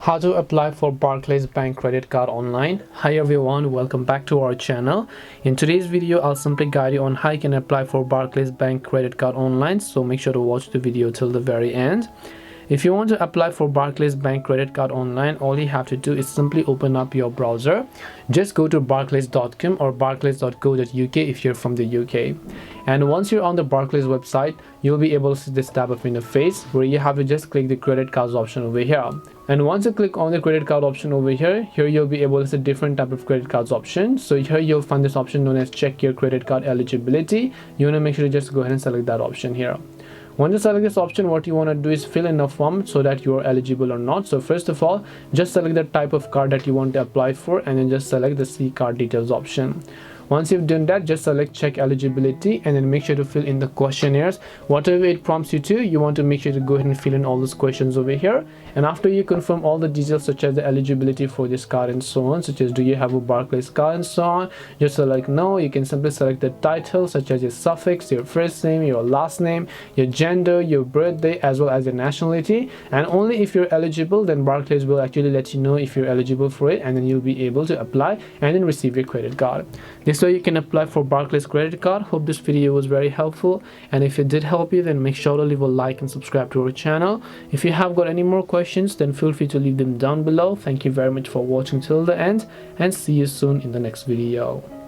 How to apply for Barclays Bank credit card online. Hi everyone, welcome back to our channel. In today's video, I'll simply guide you on how you can apply for Barclays Bank credit card online, so make sure to watch the video till the very end. If you want to apply for Barclays Bank credit card online, all you have to do is simply open up your browser. Just go to barclays.com or barclays.co.uk if you're from the UK. And once you're on the Barclays website, you'll be able to see this type of interface where you have to just click the credit cards option over here. And once you click on the credit card option over here, you'll be able to see different type of credit cards options. So here you'll find this option known as check your credit card eligibility. You want to make sure to just go ahead and select that option here. Once you select this option, what you want to do is fill in a form so that you are eligible or not. So first of all, just select the type of card that you want to apply for and then just select the see card details option. Once you've done that, just select check eligibility and then make sure to fill in the questionnaires. Whatever it prompts you to, you want to make sure to go ahead and fill in all those questions over here. And after you confirm all the details such as the eligibility for this card and so on, such as do you have a Barclays card and so on, just select no. You can simply select the title such as your suffix, your first name, your last name, your gender, your birthday, as well as your nationality. And only if you're eligible, then Barclays will actually let you know if you're eligible for it, and then you'll be able to apply and then receive your credit card. This way you can apply for Barclays credit card. Hope this video was very helpful, and if it did help you, then make sure to leave a like and subscribe to our channel. If you have got any more questions, then feel free to leave them down below. Thank you very much for watching till the end, and see you soon in the next video.